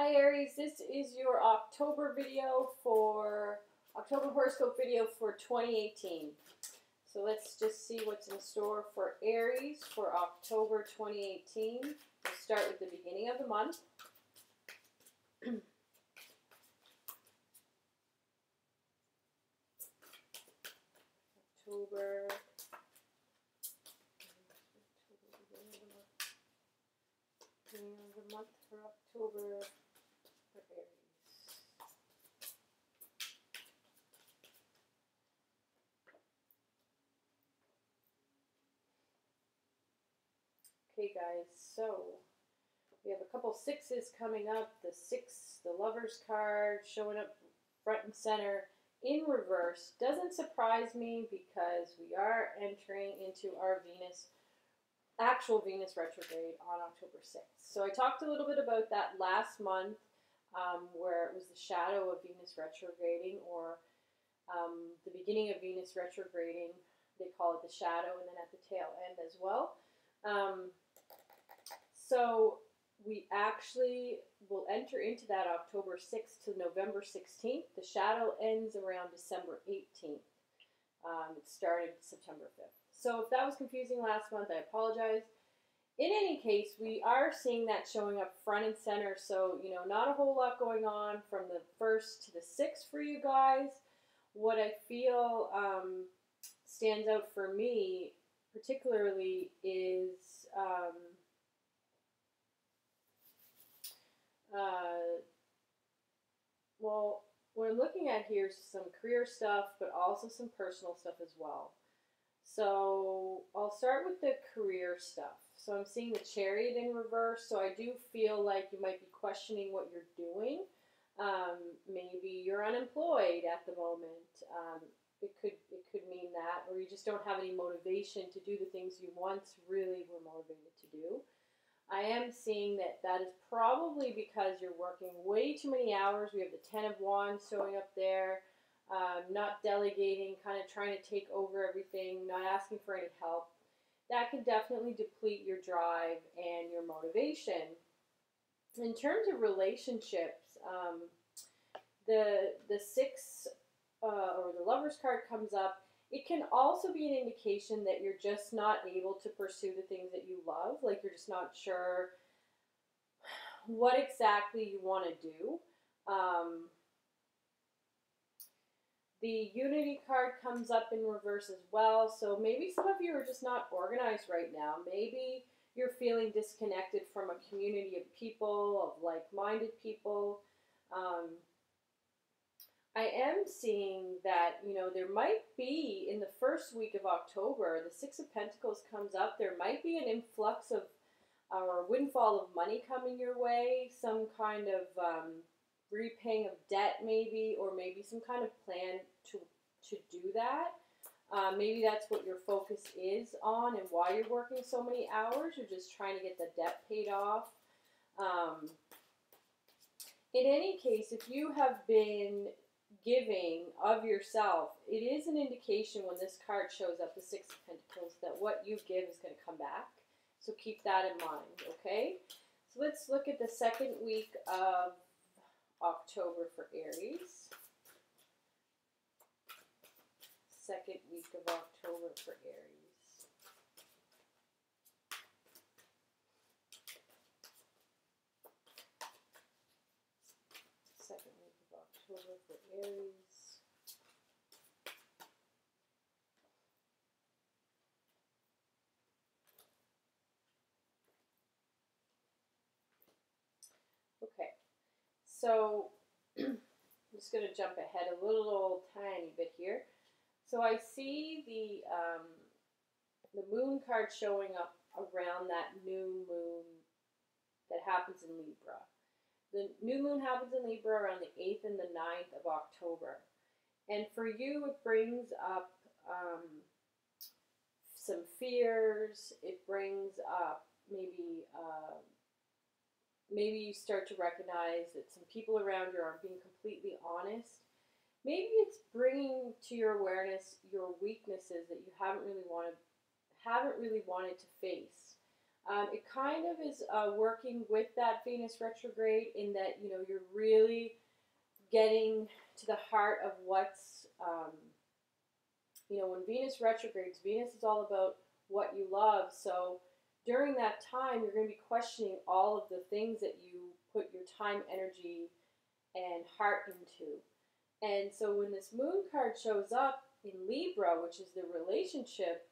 Hi Aries, this is your October horoscope video for 2018. So let's just see what's in store for Aries for October 2018. We'll start with the beginning of the month. October, beginning of the month for October for Aries. Okay guys, so we have a couple sixes coming up. The six, the Lover's card showing up front and center in reverse. Doesn't surprise me because we are entering into our actual Venus retrograde on October 6th. So I talked a little bit about that last month where it was the shadow of Venus retrograding, or the beginning of Venus retrograding. They call it the shadow, and then at the tail end as well. So we actually will enter into that October 6th to November 16th. The shadow ends around December 18th. It started September 5th. So if that was confusing last month, I apologize. In any case, we are seeing that showing up front and center. So, you know, not a whole lot going on from the 1st to the 6th for you guys. What I feel stands out for me particularly is well, what I'm looking at here is some career stuff, but also some personal stuff as well. So I'll start with the career stuff. So I'm seeing the Chariot in reverse, so I do feel like you might be questioning what you're doing. Maybe you're unemployed at the moment. It could mean that, or you just don't have any motivation to do the things you once really were motivated to do. I am seeing that that is probably because you're working way too many hours. We have the Ten of Wands showing up there. Not delegating, kind of trying to take over everything, not asking for any help. That can definitely deplete your drive and your motivation. In terms of relationships, the six or the Lover's card comes up. It can also be an indication that you're just not able to pursue the things that you love. Like you're just not sure what exactly you want to do. The Unity card comes up in reverse as well. So maybe some of you are just not organized right now. Maybe you're feeling disconnected from a community of people, of like-minded people. I am seeing that, you know, there might be in the first week of October, the Six of Pentacles comes up. There might be an influx of or windfall of money coming your way, some kind of repaying of debt maybe, or maybe some kind of plan to do that. Maybe that's what your focus is on and why you're working so many hours. You're just trying to get the debt paid off. In any case, if you have been giving of yourself, it is an indication when this card shows up, the Six of Pentacles, that what you give is going to come back. So keep that in mind, okay? So let's look at the second week of October for Aries. Second week of October for Aries. Second week of October for Aries. Okay, so I'm just going to jump ahead a little tiny bit here. So I see the moon card showing up around that new moon that happens in Libra. The new moon happens in Libra around the 8th and the 9th of October. And for you, it brings up some fears. It brings up maybe you start to recognize that some people around you aren't being completely honest. Maybe it's bringing to your awareness your weaknesses that you haven't really wanted to face. It kind of is working with that Venus retrograde in that, you're really getting to the heart of what's, when Venus retrogrades, Venus is all about what you love. So during that time, you're going to be questioning all of the things that you put your time, energy, and heart into. And so when this moon card shows up in Libra, which is the relationship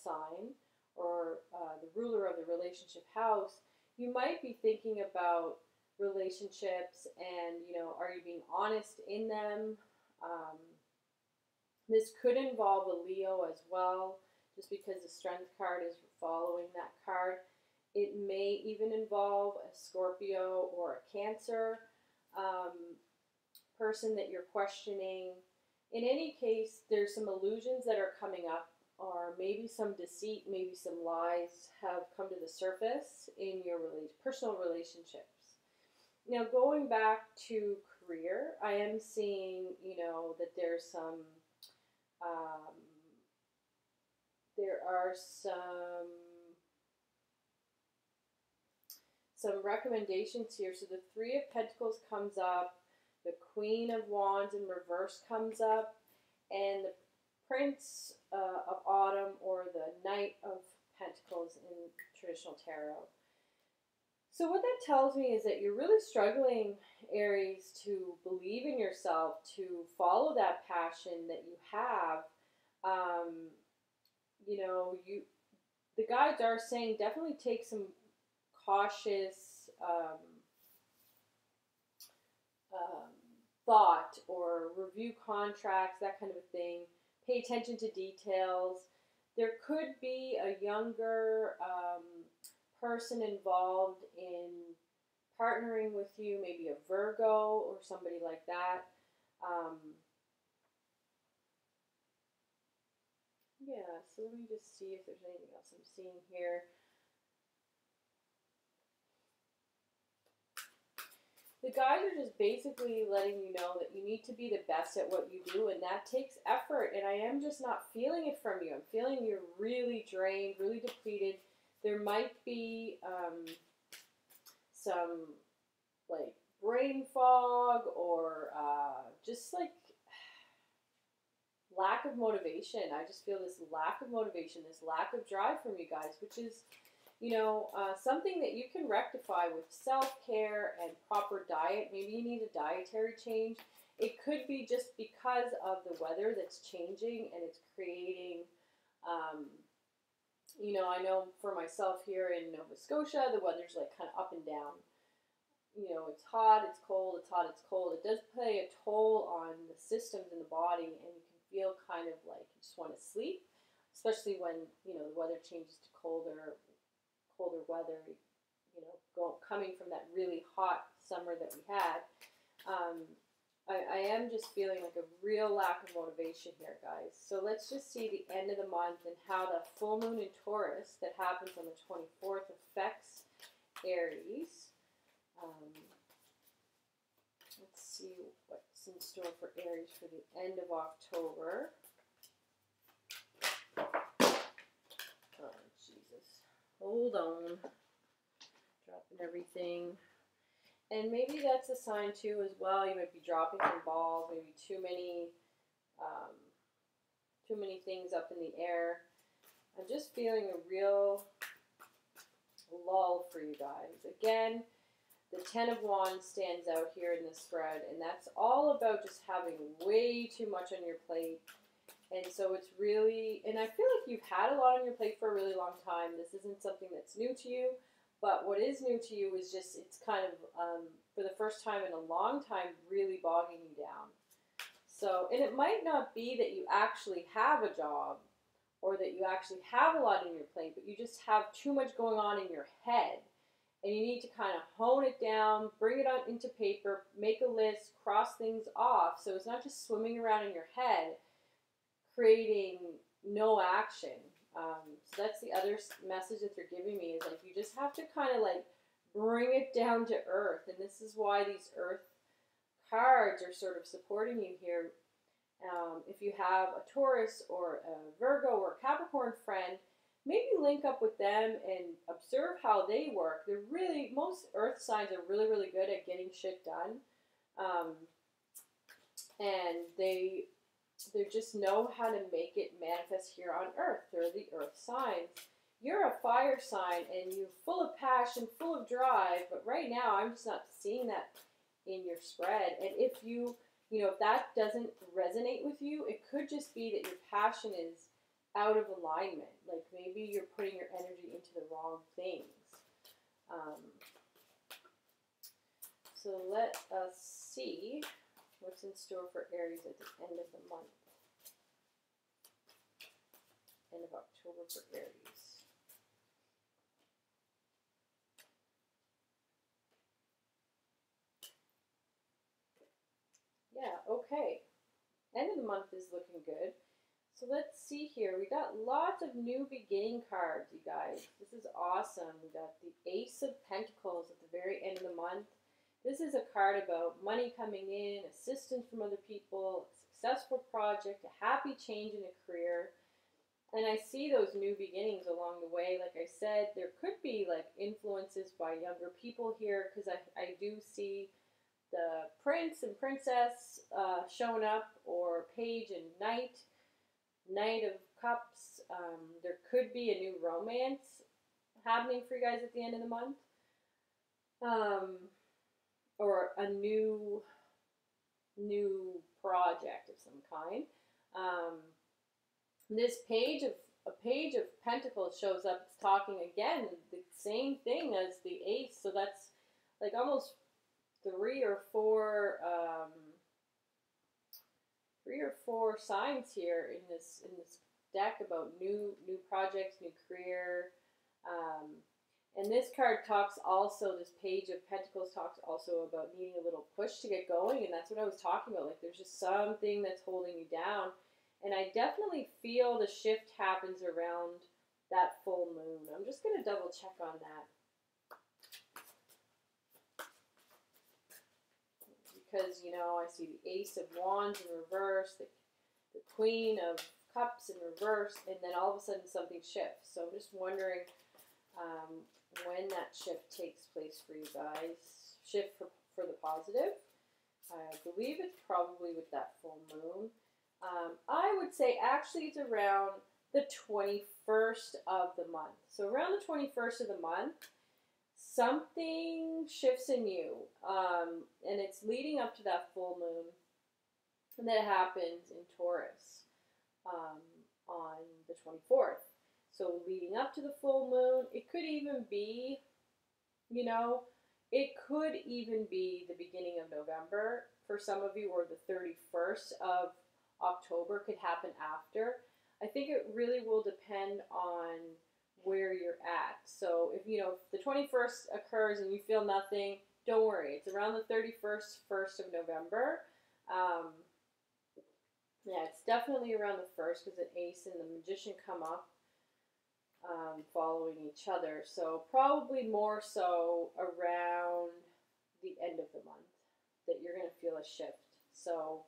sign, or the ruler of the relationship house, you might be thinking about relationships and, are you being honest in them? This could involve a Leo as well, just because the Strength card is following that card. It may even involve a Scorpio or a Cancer person that you're questioning. In any case, there's some illusions that are coming up, or maybe some deceit, maybe some lies have come to the surface in your personal relationships. Now, going back to career, I am seeing, that there's there are some recommendations here. So the Three of Pentacles comes up, the Queen of Wands in reverse comes up, and the Prince of Autumn, or the Knight of Pentacles in traditional tarot. So what that tells me is that you're really struggling, Aries, to believe in yourself, to follow that passion that you have. The guides are saying definitely take some cautious thought, or review contracts, that kind of a thing. Pay attention to details. There could be a younger person involved in partnering with you, maybe a Virgo or somebody like that. Yeah, so let me just see if there's anything else I'm seeing here. The guides are just basically letting you know that you need to be the best at what you do, and that takes effort, and I am just not feeling it from you. I'm feeling you're really drained, really depleted. There might be some, like, brain fog, or just, like, lack of motivation. I just feel this lack of motivation, this lack of drive from you guys, which is, something that you can rectify with self-care and proper diet. Maybe you need a dietary change. It could be just because of the weather that's changing, and it's creating, I know for myself here in Nova Scotia, the weather's like kind of up and down. It's hot, it's cold, it's hot, it's cold. It does play a toll on the systems in the body, and you can feel kind of like you just want to sleep, especially when, the weather changes to colder weather, coming from that really hot summer that we had. I am just feeling like a real lack of motivation here, guys. So let's just see the end of the month and how the full moon in Taurus that happens on the 24th affects Aries. Let's see what's in store for Aries for the end of October. Oh, Jesus. Hold on. Dropping everything. And maybe that's a sign too as well. You might be dropping some balls, maybe too many things up in the air. I'm just feeling a real lull for you guys. Again, the Ten of Wands stands out here in this spread, and that's all about just having way too much on your plate. And so it's really, and I feel like you've had a lot on your plate for a really long time. This isn't something that's new to you. But what is new to you is just, it's kind of, for the first time in a long time, really bogging you down. So, and it might not be that you actually have a job, or that you actually have a lot on your plate, but you just have too much going on in your head. And you need to kind of hone it down, bring it out into paper, make a list, cross things off. So it's not just swimming around in your head, creating no action. So that's the other message that they're giving me, is like you just have to kind of like bring it down to earth. And this is why these earth cards are sort of supporting you here. If you have a Taurus or a Virgo or a Capricorn friend, maybe link up with them and observe how they work. Most earth signs are really, really good at getting shit done. And they just know how to make it manifest here on earth. They're the earth signs. You're a fire sign and you're full of passion, full of drive, but right now I'm just not seeing that in your spread. And if if that doesn't resonate with you, it could just be that your passion is out of alignment. Like maybe you're putting your energy into the wrong things. So let us see what's in store for Aries at the end of the month. End of October for Aries. Yeah, okay. End of the month is looking good. So let's see here. We got lots of new beginning cards, you guys. This is awesome. We got the Ace of Pentacles at the very end of the month. This is a card about money coming in, assistance from other people, a successful project, a happy change in a career. And I see those new beginnings along the way. Like I said, there could be like influences by younger people here because I do see the prince and princess showing up, or page and knight. Knight of Cups. There could be a new romance happening for you guys at the end of the month. Or a new project of some kind. This page of Pentacles shows up. It's talking again the same thing as the Ace. So that's like almost three or four signs here in this deck about new projects, new career. And this card talks also, this page of Pentacles talks also about needing a little push to get going, and that's what I was talking about. Like there's just something that's holding you down. And I definitely feel the shift happens around that full moon. I'm just going to double check on that. Because, I see the Ace of Wands in reverse, the Queen of Cups in reverse, and then all of a sudden something shifts. So I'm just wondering when that shift takes place for you guys. Shift for the positive. I believe it's probably with that full moon. I would say actually it's around the 21st of the month. So around the 21st of the month, something shifts in you, and it's leading up to that full moon, and that happens in Taurus on the 24th. So leading up to the full moon, it could even be, it could even be the beginning of November for some of you, or the 31st of October could happen after. I think it really will depend on where you're at. So if the 21st occurs and you feel nothing, don't worry. It's around the 1st of November. Yeah, it's definitely around the 1st because the Ace and the Magician come up following each other. So probably more so around the end of the month that you're going to feel a shift. So,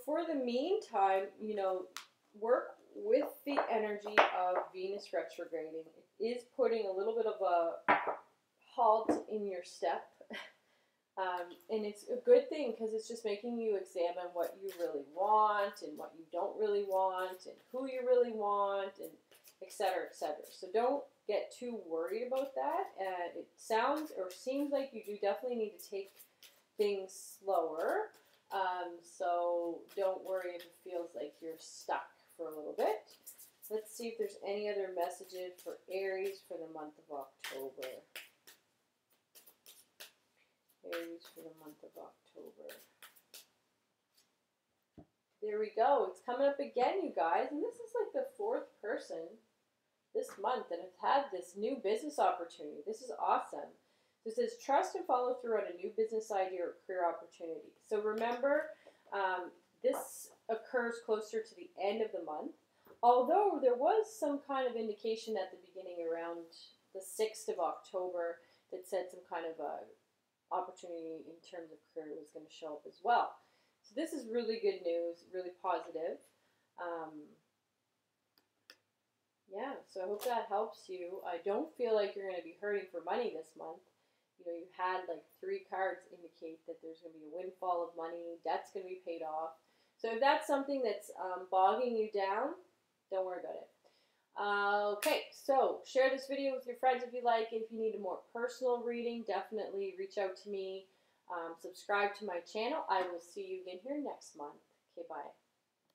for the meantime, work with the energy of Venus retrograding. It is putting a little bit of a halt in your step. And it's a good thing because it's just making you examine what you really want and what you don't really want and who you really want and et cetera, et cetera. So don't get too worried about that. It sounds or seems like you do definitely need to take things slower. So don't worry if it feels like you're stuck for a little bit. Let's see if there's any other messages for Aries for the month of October. Aries for the month of October. There we go. It's coming up again, you guys. And this is like the 4th person this month that has had this new business opportunity. This is awesome. So it says, trust and follow through on a new business idea or career opportunity. So remember, this occurs closer to the end of the month. Although there was some kind of indication at the beginning around the 6th of October that said some kind of a opportunity in terms of career was going to show up as well. So this is really good news, really positive. Yeah, so I hope that helps you. I don't feel like you're going to be hurting for money this month. You know, you had like 3 cards indicate that there's going to be a windfall of money, debt's going to be paid off. So if that's something that's bogging you down, don't worry about it. Okay, so share this video with your friends if you like. If you need a more personal reading, definitely reach out to me. Subscribe to my channel. I will see you again here next month. Okay, bye.